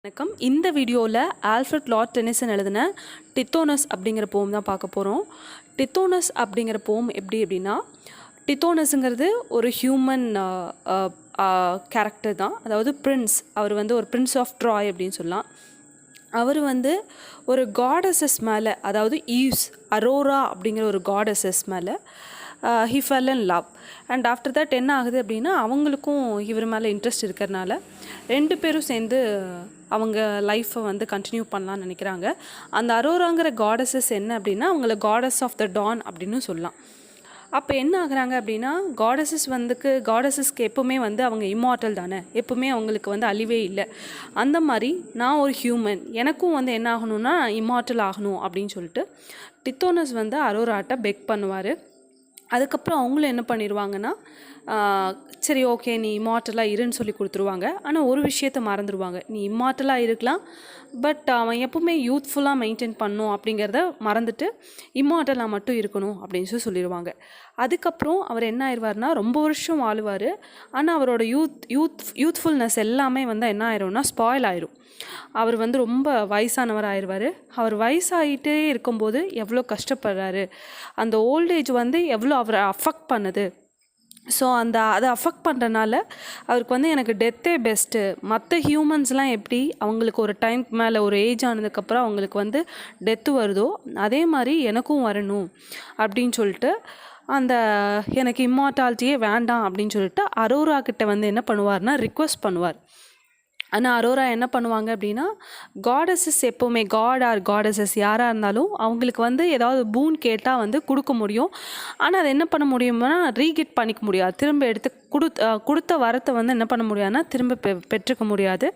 வணக்கம். இந்த வீடியோவில் ஆல்ஃப்ரட் லார்ட் டென்னிசன் எழுதின டித்தோனஸ் அப்படிங்கிற போம் தான் பார்க்க போகிறோம். டித்தோனஸ் அப்படிங்கிற போம் எப்படி அப்படின்னா, டித்தோனஸுங்கிறது ஒரு ஹியூமன் கேரக்டர் தான். அதாவது பிரின்ஸ், அவர் வந்து ஒரு பிரின்ஸ் ஆஃப் ட்ராய் அப்படின்னு சொல்லலாம். அவர் வந்து ஒரு காடஸஸ் மேலே, அதாவது ஈவ்ஸ் அரோரா அப்படிங்கிற ஒரு காடஸஸ் மேலே he fell in love. And after that என்ன ஆகுது அப்படின்னா, அவங்களுக்கும் இவர் மேலே இன்ட்ரெஸ்ட் இருக்கிறதுனால ரெண்டு பேரும் சேர்ந்து அவங்க லைஃப்பை வந்து கண்டினியூ பண்ணலான்னு நினைக்கிறாங்க. அந்த அரோராங்கிற காடஸஸ் என்ன அப்படின்னா, அவங்கள காடஸ் ஆஃப் த டான் அப்படின்னு சொல்லலாம். அப்போ என்ன ஆகுறாங்க அப்படின்னா, காடஸஸ்க்கு எப்போவுமே வந்து அவங்க இம்மார்ட்டல் தானே, எப்போவுமே அவங்களுக்கு வந்து அழிவே இல்லை. அந்த மாதிரி நான் ஒரு ஹியூமன், எனக்கும் வந்து என்ன ஆகணும்னா இம்மார்ட்டல் ஆகணும் அப்படின்னு சொல்லிட்டு டித்தோனஸ் வந்து அரோராட்ட பெக் பண்ணுவார். அதுக்கப்புறம் அவங்களும் என்ன பண்ணிடுவாங்கன்னா, சரி ஓகே நீ இம்மார்ட்டலாக இருன்னு சொல்லி கொடுத்துருவாங்க. ஆனால் ஒரு விஷயத்த மறந்துடுவாங்க, நீ இம்மார்ட்டலாக இருக்கலாம், பட் அவன் எப்பவுமே யூத்ஃபுல்லாக மெயின்டைன் பண்ணும் அப்படிங்கிறத மறந்துட்டு இம்மார்ட்டலாக மட்டும் இருக்கணும் அப்படின்னு சொல்லிடுவாங்க. அதுக்கப்புறம் அவர் என்ன ஆயிடுவார்னா, ரொம்ப வருஷம் வாழுவார். ஆனால் அவரோட யூத்ஃபுல்னஸ் எல்லாமே வந்து என்ன ஆயிரும்னா ஸ்பாயில் ஆயிரும். அவர் வந்து ரொம்ப வயசானவர் ஆயிடுவார். அவர் வயசாகிட்டே இருக்கும்போது எவ்வளோ கஷ்டப்படுறாரு, அந்த ஓல்டேஜ் வந்து எவ்வளோ அவரை அஃபெக்ட் பண்ணுது. ஸோ அதை அஃபெக்ட் பண்ணுறனால அவருக்கு வந்து எனக்கு டெத்தே பெஸ்ட்டு. மற்ற ஹியூமன்ஸ்லாம் எப்படி அவங்களுக்கு ஒரு டைம் மேலே ஒரு ஏஜ் ஆனதுக்கப்புறம் அவங்களுக்கு வந்து டெத்து வருதோ, அதே மாதிரி எனக்கும் வரணும் அப்படின்னு சொல்லிட்டு எனக்கு இம்மார்ட்டாலிட்டியே வேண்டாம் அப்படின்னு சொல்லிட்டு அரோரா கிட்ட வந்து என்ன பண்ணுவார்னா ரிக்வெஸ்ட் பண்ணுவார். ஆனால் அரோரா என்ன பண்ணுவாங்க அப்படின்னா, காடஸஸ் எப்போவுமே காடஸஸ் யாராக இருந்தாலும் அவங்களுக்கு வந்து ஏதாவது பூன் கேட்டால் வந்து கொடுக்க முடியும். ஆனால் அதை என்ன பண்ண முடியும்னா ரீகெட் பண்ணிக்க முடியாது. திரும்ப எடுத்து கொடுத்த வரத்தை வந்து என்ன பண்ண முடியாதுன்னா திரும்ப பெற்றுக்க முடியாது.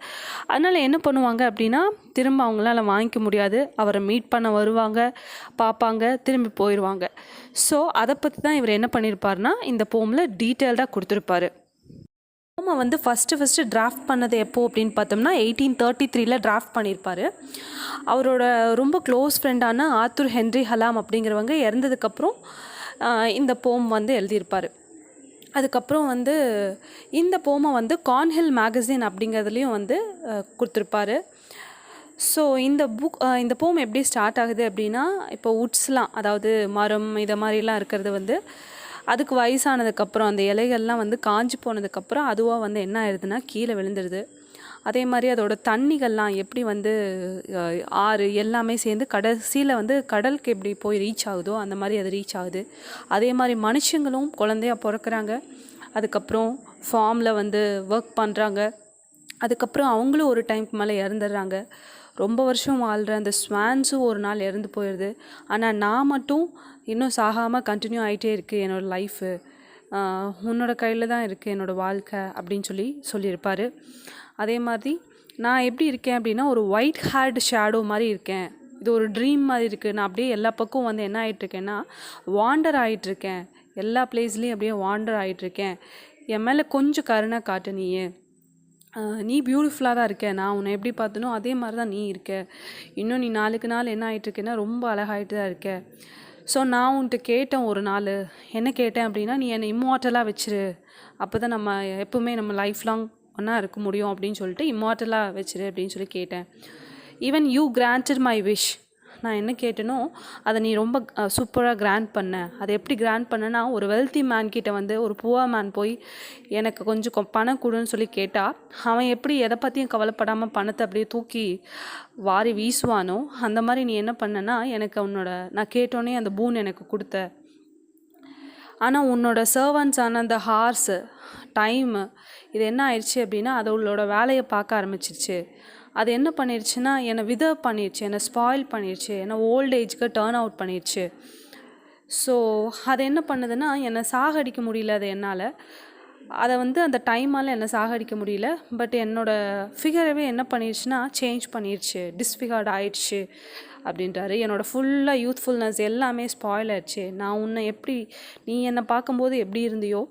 அதனால் என்ன பண்ணுவாங்க அப்படின்னா, திரும்ப அவங்களால வாங்கிக்க முடியாது. அவரை மீட் பண்ண வருவாங்க, பார்ப்பாங்க, திரும்பி போயிடுவாங்க. ஸோ அதை பற்றி தான் இவர் என்ன பண்ணியிருப்பார்னா இந்த போமில் டீட்டெயில்டாக கொடுத்துருப்பாரு. போமை வந்து ஃபஸ்ட்டு டிராஃப்ட் பண்ணது எப்போ அப்படின்னு பார்த்தோம்னா 1833 டிராஃப்ட் பண்ணியிருப்பார். அவரோட ரொம்ப க்ளோஸ் ஃப்ரெண்டான ஆர்தர் ஹென்ரி ஹலாம் அப்படிங்கிறவங்க இறந்ததுக்கப்புறம் இந்த போம் வந்து எழுதியிருப்பார். அதுக்கப்புறம் வந்து இந்த போமை வந்து கார்ன்ஹில் மேகசின் அப்படிங்கிறதுலையும் வந்து கொடுத்துருப்பாரு. ஸோ இந்த போம் எப்படி ஸ்டார்ட் ஆகுது அப்படின்னா, இப்போ உட்ஸ்லாம், அதாவது மரம் இதை மாதிரிலாம் இருக்கிறது வந்து அதுக்கு வயசானதுக்கப்புறம் அந்த இலைகள்லாம் வந்து காஞ்சி போனதுக்கப்புறம் அதுவாக வந்து என்ன ஆயிடுதுன்னா கீழே விழுந்துடுது. அதே மாதிரி அதோட தண்ணிகள்லாம் எப்படி வந்து ஆறு எல்லாமே சேர்ந்து கடைசியில் வந்து கடலுக்கு எப்படி போய் ரீச் ஆகுதோ அந்த மாதிரி அது ரீச் ஆகுது. அதே மாதிரி மனுஷங்களும் குழந்தையாக பிறக்கிறாங்க, அதுக்கப்புறம் ஃபார்மில் வந்து ஒர்க் பண்ணுறாங்க, அதுக்கப்புறம் அவங்களும் ஒரு டைமுக்கு மேலே இறந்துடுறாங்க. ரொம்ப வருஷம் வாழ்கிற அந்த ஸ்வான்ஸும் ஒரு நாள் இறந்து போயிடுது. ஆனால் நான் மட்டும் இன்னும் சாகாமல் கண்டினியூ ஆகிட்டே இருக்குது என்னோடய லைஃபு, உன்னோட கையில் தான் இருக்குது என்னோடய வாழ்க்கை அப்படின்னு சொல்லியிருப்பார். அதே மாதிரி நான் எப்படி இருக்கேன் அப்படின்னா, ஒரு ஒயிட் ஹேர்டு ஷேடோ மாதிரி இருக்கேன். இது ஒரு ட்ரீம் மாதிரி இருக்குது. நான் அப்படியே எல்லா பக்கம் வந்து என்ன ஆகிட்டுருக்கேன்னா வாண்டர் ஆகிட்டுருக்கேன், எல்லா பிளேஸ்லேயும் அப்படியே வாண்டர் ஆகிட்டுருக்கேன். என் மேலே கொஞ்சம் கருணை காட்டு, நீ பியூட்டிஃபுல்லாக தான் இருக்க, நான் உன்னை எப்படி பார்த்தனோ அதே மாதிரி தான் நீ இருக்க, இன்னும் நீ நாளுக்கு நாள் என்ன ஆகிட்டுருக்கேன்னா ரொம்ப அழகாகிட்டு தான் இருக்க. ஸோ நான் உன்கிட்ட கேட்டேன் ஒரு நாள், என்ன கேட்டேன் அப்படின்னா, நீ என்னை இம்மார்ட்டலாக வச்சிரு, அப்போ தான் நம்ம எப்போவுமே நம்ம லைஃப் லாங் ஒன்றா இருக்க முடியும் அப்படின்னு சொல்லிட்டு இம்மார்ட்டலாக வச்சிரு அப்படின்னு சொல்லி கேட்டேன். Even you granted my wish, நான் என்ன கேட்டேனோ அதை நீ ரொம்ப சூப்பராக கிராண்ட் பண்ண. அதை எப்படி கிராண்ட் பண்ணனா, ஒரு வெல்த்தி மேன் கிட்ட வந்து ஒரு புவர் மேன் போய் எனக்கு கொஞ்சம் பணம் கொடுன்னு சொல்லி கேட்டால் அவன் எப்படி எதை பற்றியும் கவலைப்படாமல் பணத்தை அப்படியே தூக்கி வாரி வீசுவானோ, அந்த மாதிரி நீ என்ன பண்ணனா எனக்கு நான் கேட்டோன்னே அந்த பூன் எனக்கு கொடுத்த. ஆனால் உன்னோட சர்வன்ட்ஸான அந்த ஹார்ஸு டைமு இது என்ன ஆயிடுச்சு அப்படின்னா அதோட வேலையை பார்க்க ஆரம்பிச்சிருச்சு. அது என்ன பண்ணிடுச்சுன்னா என்னை பண்ணிடுச்சு, என்னை ஸ்பாயில் பண்ணிடுச்சு, என்னை ஓல்ட் ஏஜ்க்கு டேர்ன் அவுட் பண்ணிடுச்சு. ஸோ அது என்ன பண்ணுதுன்னா என்னை சாகடிக்க முடியல, அது என்னால் அதை வந்து அந்த டைமால் என்னை சாகடிக்க முடியல. பட் என்னோடய ஃபிகரவே என்ன பண்ணிடுச்சுன்னா சேஞ்ச் பண்ணிடுச்சு, டிஸ்ஃபிகர்ட் ஆயிடுச்சு அப்படின்றாரு. என்னோடய ஃபுல்லாக யூத்ஃபுல்னஸ் எல்லாமே ஸ்பாயில் ஆயிடுச்சு. நான் உன்னை எப்படி, நீ என்னை பார்க்கும்போது எப்படி இருந்தியோ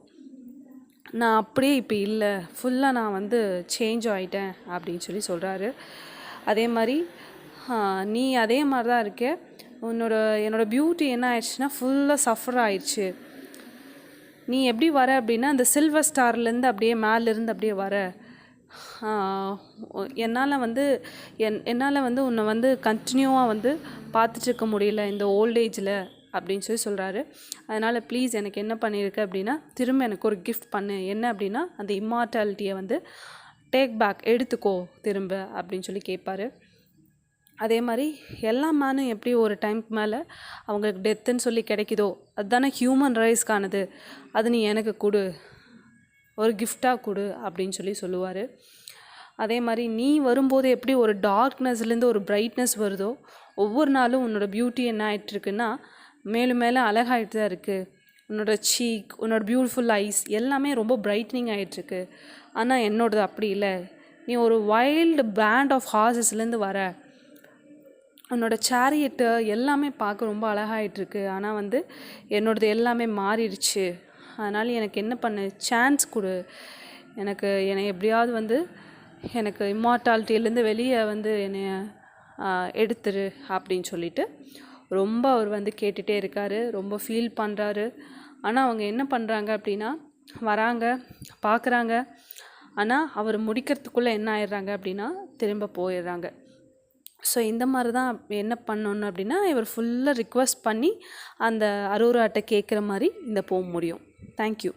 நான் அப்படியே இப்போ இல்லை, ஃபுல்லாக நான் வந்து சேஞ்ச் ஆகிட்டேன் அப்படின்னு சொல்கிறாரு. அதே மாதிரி நீ அதே மாதிரி தான் இருக்க, என்னோடய பியூட்டி என்ன ஆயிடுச்சுன்னா ஃபுல்லாக சஃபர் ஆயிடுச்சு. நீ எப்படி வர அப்படின்னா அந்த சில்வர் ஸ்டார்லேருந்து அப்படியே மேலேருந்து அப்படியே வர, என்னால் வந்து என்னால் வந்து உன்னை வந்து கண்டினியூவாக வந்து பார்த்துட்டு இருக்க முடியல இந்த ஓல்டேஜில் அப்படின்னு சொல்கிறாரு. அதனால் ப்ளீஸ் எனக்கு என்ன பண்ணியிருக்கு அப்படின்னா திரும்ப எனக்கு ஒரு கிஃப்ட் பண்ணு. என்ன அப்படின்னா அந்த இம்மார்டாலிட்டியை வந்து டேக் பேக் எடுத்துக்கோ திரும்ப அப்படின்னு சொல்லி கேட்பாரு. அதே மாதிரி எல்லா மேனும் எப்படி ஒரு டைம்க்கு மேலே அவங்களுக்கு டெத்துன்னு சொல்லி கிடைக்குதோ அதுதானே ஹியூமன் ரைஸ்க்கானது, அது நீ எனக்கு கொடு, ஒரு கிஃப்டாக கொடு அப்படின்னு சொல்லி சொல்லுவார். அதே மாதிரி நீ வரும்போது எப்படி ஒரு டார்க்னஸ்லேருந்து ஒரு பிரைட்னஸ் வருதோ ஒவ்வொரு நாளும் உன்னோட பியூட்டி என்ன ஆகிட்டுருக்குன்னா மேலும் மேலே அழகாகிட்டு தான் இருக்குது. உன்னோட சீக், உன்னோட பியூட்டிஃபுல் ஐஸ் எல்லாமே ரொம்ப பிரைட்னிங் ஆகிட்டுருக்கு. ஆனால் என்னோடது அப்படி இல்லை. நீ ஒரு வைல்டு பேண்ட் ஆஃப் ஹார்சஸ்லேருந்து வர, உன்னோட சேரியட்டு எல்லாமே பார்க்க ரொம்ப அழகாயிட்ருக்கு. ஆனால் வந்து என்னோடது எல்லாமே மாறிடுச்சு. அதனால் எனக்கு என்ன பண்ணு, சான்ஸ் கொடு, என்னை எப்படியாவது வந்து எனக்கு இம்மார்டாலிட்டியிலேருந்து வெளியே வந்து என்னை எடுத்துரு அப்படின்னு சொல்லிட்டு ரொம்ப அவர் வந்து கேட்டுகிட்டே இருக்கார், ரொம்ப ஃபீல் பண்ணுறாரு. ஆனால் அவங்க என்ன பண்ணுறாங்க அப்படின்னா வராங்க, பார்க்குறாங்க. ஆனால் அவர் முடிக்கிறதுக்குள்ளே என்ன ஆயிடுறாங்க அப்படின்னா திரும்ப போயிடுறாங்க. ஸோ இந்த மாதிரி தான் என்ன பண்ணணும் அப்படின்னா இவர் ஃபுல்லாக ரிக்வெஸ்ட் பண்ணி அந்த அரோராட்ட கேட்குற மாதிரி இந்த போக முடியும். தேங்க்யூ.